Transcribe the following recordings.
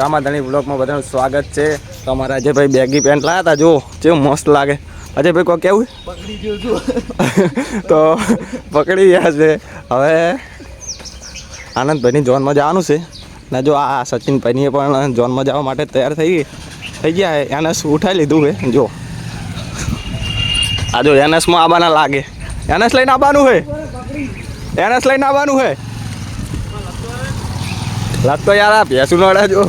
રામાધણી બ્લોગમાં બધાનું સ્વાગત છે. તો અમારા અજયભાઈ બેગી પેન્ટ લાવ્યા હતા, જો કેવું મસ્ત લાગે. અજયભાઈ કોઈ કેવું પકડી ગયો છું તો પકડી ગયા છે. હવે આનંદભાઈની જોનમાં જવાનું છે ને જો આ સચિનભાઈની પણ જોનમાં જવા માટે તૈયાર થઈ ગયા. એનએસ ઉઠાવી લીધું છે. જો આ જો એનએસમાં આવવાના લાગે. એનએસ લઈને આવવાનું છે. એનએસ લઈને આવવાનું છે. લાગતો યાર આ ભેંસું નડે જો.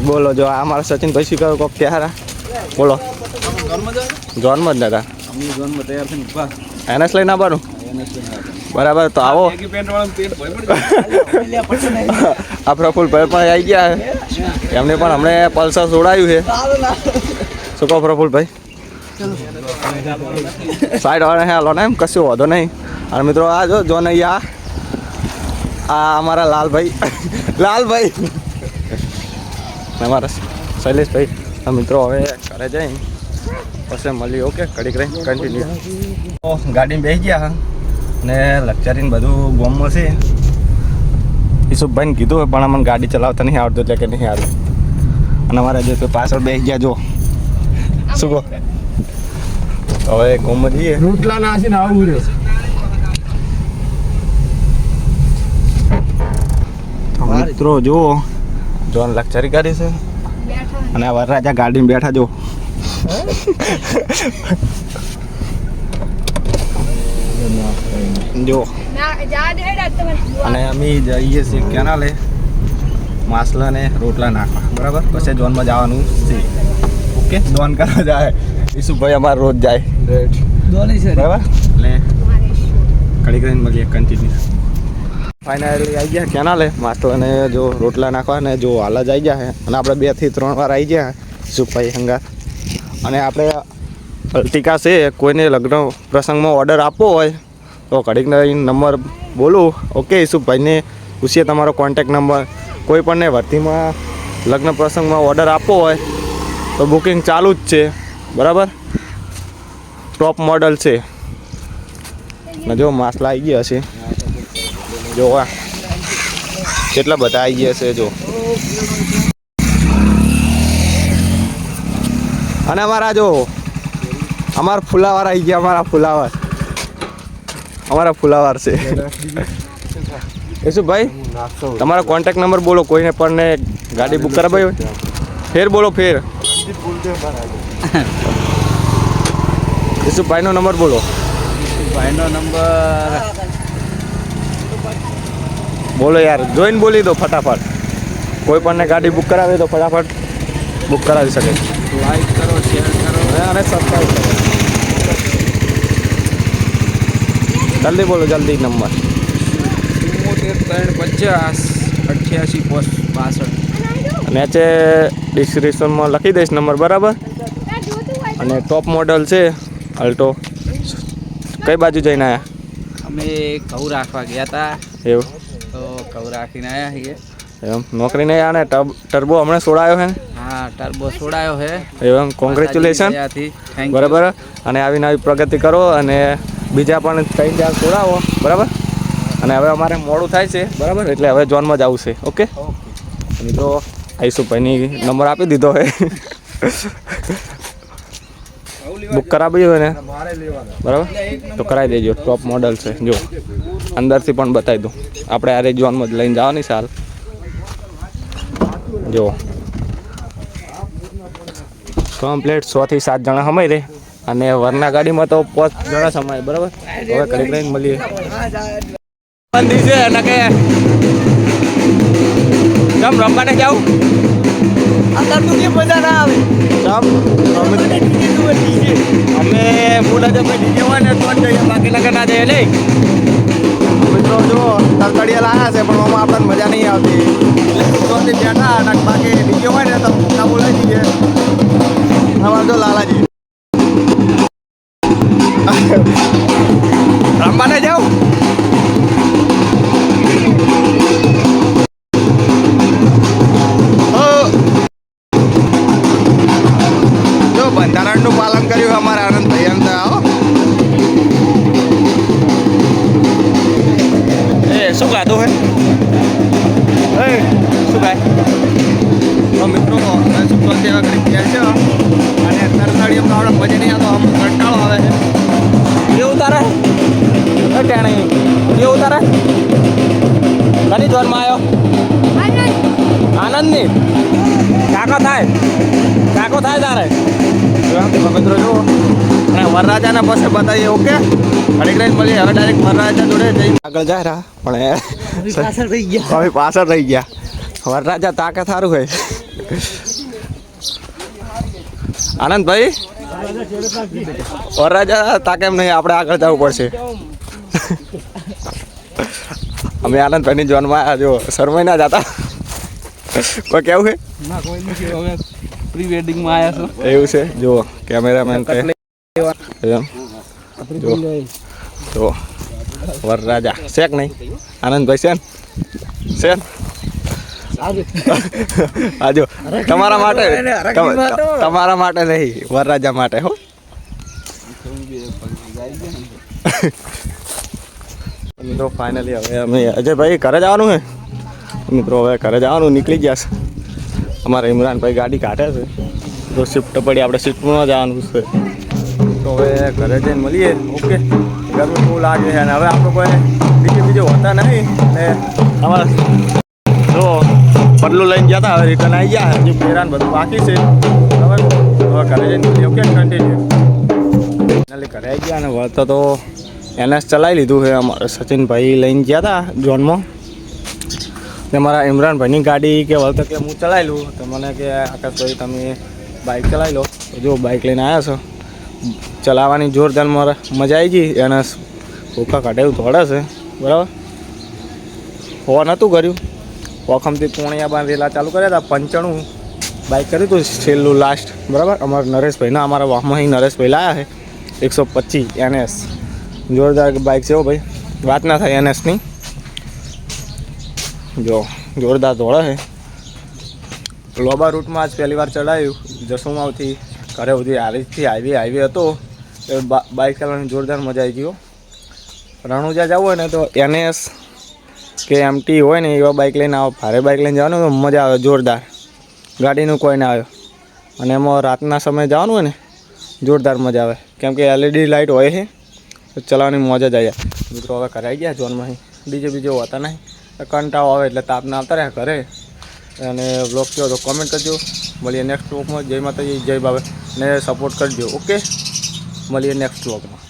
બોલો જો આ અમારા સચિનભાઈ શીખર કોક ક્યાં બોલો જોનમાં જ નતા એનએસ લઈને આવવાનું બરાબર. તો આવો આ પ્રફુલભાઈ પણ આવી ગયા એમને પણ હમણે પલ્સર છોડાયું છે. શું કહો પ્રફુલભાઈ? સાઈડ વાળા હાલો ને એમ કશું વાંધો નહીં. અને મિત્રો આ જો જોન અહીંયા આ અમારા લાલભાઈ અમારા શૈલેષભાઈ. મિત્રો હવે ઘરે જઈ પછી મળી. ઓકે કડીક રહી કન્ટિન્યુ. ગાડીમાં બેસી ગયા ને લક્ઝરીને બધું ગોમમાં છે. ઈસુભાઈને કીધું પણ અમને ગાડી ચલાવતા નહીં આવડતું એટલે કે નહીં આવડતું. અને અમારા જે પાછળ બેસી ગયા જો. શું કહો? હવે ગોમમાં જઈએ. રોટલા નાસીને આવું રહેશે. મિત્રો જુઓ જોન લક્ઝરી કરી છે અને આ વરરાજા ગાડીમાં બેઠા જો. જો અને અમે જઈએ છીએ કેનાલે માસલા ને રોટલા નાખવા બરાબર. પછી જોનમાં જવાનું છે. ઓકે જોન કરવા જાય ઈસુભાઈ અમારે રોજ જાય બરાબર. એટલે કડી કરીને મળીએ કન્ટિન્યુ. ફાઇનલી આવી ગયા કેનાલે માસલાને જો રોટલા નાખવા ને જો હાલ જ આવી ગયા છે. અને આપણે 2 થી 3 વાર આવી ગયા ઈસુભાઈ હંગાર. અને આપણે અલ્ટિકા છે કોઈને લગ્ન પ્રસંગમાં ઓર્ડર આપવો હોય તો ઘડીકને નંબર બોલું. ઓકે ઈસુભાઈને પૂછીએ તમારો કોન્ટેક નંબર. કોઈ પણને ભરતીમાં લગ્ન પ્રસંગમાં ઓર્ડર આપવો હોય તો બુકિંગ ચાલુ જ છે બરાબર. ટોપ મોડલ છે ને જો માસલા આવી ગયા છે. જો કેટલા બધા આવી ગયા છે જો. અને અમારા જો અમારા ફુલાવર આવી ગયા. અમારા ફુલાવર છે. એ શું ભાઈ તમારો કોન્ટેક નંબર બોલો. કોઈને પણ ને ગાડી બુક કરાવી હોય ફેર બોલો ફેર. ઈસુભાઈનો નંબર બોલો. ભાઈનો નંબર બોલો યાર જોઈને બોલી દો ફટાફટ. કોઈ પણ ને ગાડી બુક કરાવે તો ફટાફટ બુક કરાવી શકે. લાઈક કરો, શેર કરો અને સબસ્ક્રાઈબ કરો. જલ્દી બોલો જલ્દી નંબર. 73508865. નીચે ડિસ્ક્રિપ્શનમાં લખી દઈશ નંબર બરાબર. અને ટોપ મોડલ છે અલ્ટો. કઈ બાજુ જઈને આવ્યા? અમે ઘઉં રાખવા ગયા હતા એવું તો ઘઉં રાખીને આવ્યા છીએ. એમ નોકરી નહીં આને ટર્બો હમણાં છોડાયો છે. હા ટર્બો છોડાયો છે. એમ કોંગ્રેચ્યુલેશન બરાબર. અને આવી નવી પ્રગતિ કરો અને બીજા પણ 3-4 છોડાવો બરાબર. અને હવે અમારે મોડું થાય છે બરાબર એટલે હવે જોનમાં જવું છે. ઓકે મિત્રો આઈશુભાઈની નંબર આપી દીધો છે. બુક કરાવી હોય ને બરાબર તો કરાવી દેજો. ટોપ મોડલ છે જો. અંદરથી પણ બતાવી દઉં. આપણે આ જોનમાં જ લઈને જવાની સાલ જો. કમ્પ્લીટ 6 થી 7 જણા સમાય રહે. અને વરના ગાડીમાં તો 5 જણા સમાય બરાબર. હવે ઘડીક લઈને મળીએ. મંદિર છે અને કે જમ રમવાને જાવ. મજા ના આવે. અમે બોલા છે ભાઈ ડીજે હોય ને તો જ જઈએ બાકી લગન ના જઈએ નહીં. મિત્રો જો તરતડિયા લાયા છે પણ આમાં આપણને મજા નહીં આવતી તો બેઠા અને બાકી ડીજે હોય ને તો ના બોલાવી દઈએ. અમારે જો લાલાજી રમવાને જાવ. બંધારણનું પાલન કર્યું અમારા આનંદભાઈ એમ આવો. એ શું ખાધું હે? મજા નહીં આવતો, આમ કંટાળો આવે છે. એ ઉતારે એ ટેણી એ ઉતારે કની જોરમાં આવ્યો આનંદની કાકો થાય તારે મિત્રો જુઓ અને વરરાજાને પાસે બતાવીએ. ઓકે ઘડીક રહીને મળીએ. હવે ડાયરેક્ટ વરરાજા જોડે જઈને આગળ જાય રહ્યા પણ પાછળ રહી ગયા. વરરાજા તાકે સારું હોય. આનંદભાઈ વરરાજા તાકે એમ નહીં, આપણે આગળ જવું પડશે. અમે આનંદભાઈની જોનમાં આવ્યા. જો શરમાઈ ના જતા. કોઈ કેવું છે? ના કોઈ નથી. હવે પ્રી વેડિંગમાં આવ્યા છો. એવું છે. જુઓ કેમેરામેન કહે જો વરરાજા શેક નહીં. આનંદભાઈ શેન આજો તમારા માટે નહીં, વરરાજા માટે હો. મિત્રો ફાઇનલી હવે અમે અજયભાઈ ઘરે જવાનું છે. મિત્રો હવે ઘરે જવાનું નીકળી ગયા છે. અમારા ઇમરાનભાઈ ગાડી કાઢે છે તો શિફ્ટ પડી, આપણે શિફ્ટમાં જવાનું છે. તો હવે ઘરે જઈને મળીએ. ઓકે ગરમી બહુ લાગે છે અને હવે આપણે કોઈ બીજે હોતા નહીં. અને અમારા જો બદલું લઈને ગયા હતા, હવે રિટર્ન આવી ગયા. હજી પેરાન બધું બાકી છે. બરાબર હવે ઘરે જઈને મળીએ. ઓકે કન્ટિન્યુ ફાઇનલી ઘરે આવી ગયા અને વળતો તો NS ચલાવી લીધું છે. અમારે સચિનભાઈ લઈને ગયા હતા જોનમાં. ને મારા ઇમરાનભાઈની ગાડી કે વળતો કે હું ચલાવી લઉં તો મને કે આકાશભાઈ તમે બાઇક ચલાવી લો. તો જો બાઇક લઈને આવ્યા છો, ચલાવવાની જોરદાર મારે મજા આવી ગઈ. એને ભૂખા કાઢ્યું દોડે છે. બરાબર હો નહોતું કર્યું. વખમથી પોણિયા બાર રેલા ચાલુ કર્યા હતા. 95 બાઇક કર્યું હતું છેલ્લું લાસ્ટ. બરાબર અમારા નરેશભાઈના અમારા વાહમાં નરેશભાઈ લાવ્યા છે 125 NS. જોરદાર બાઇક છે હો ભાઈ, વાત ના થાય NSની. જો જોરદાર દોડે છે. લોબા રૂટમાં આજ પહેલી વાર ચડાવ્યું. જસુમાવથી ઘરે સુધી હાઈવે હતો. એ બાઇક ચલાવવાની જોરદાર મજા આવી ગયો. રણુજા જવું હોય ને તો NS કે MT હોય ને એવા બાઇક લઈને આવો. ભારે બાઇક લઈને જવાનું તો મજા આવે જોરદાર. ગાડીનું કોઈ ના આવે. અને એમાં રાતના સમયે જવાનું હોય ને જોરદાર મજા આવે, કેમ કે LED લાઇટ હોય છે તો ચલાવવાની મજા જ આવી જાય. મિત્રો હવે ઘરે આવી ગયા જોનમાં. બીજે હોતા નહીં, કંટાળો આવે એટલે તાપના આવતા રહ્યા ઘરે. અને બ્લોગ કહો તો કોમેન્ટ કરજો. મળીએ નેક્સ્ટ બ્લોગમાં. જય માતાજી, જય બાબા ને સપોર્ટ કરજો. ઓકે મળીએ નેક્સ્ટ બ્લોગમાં.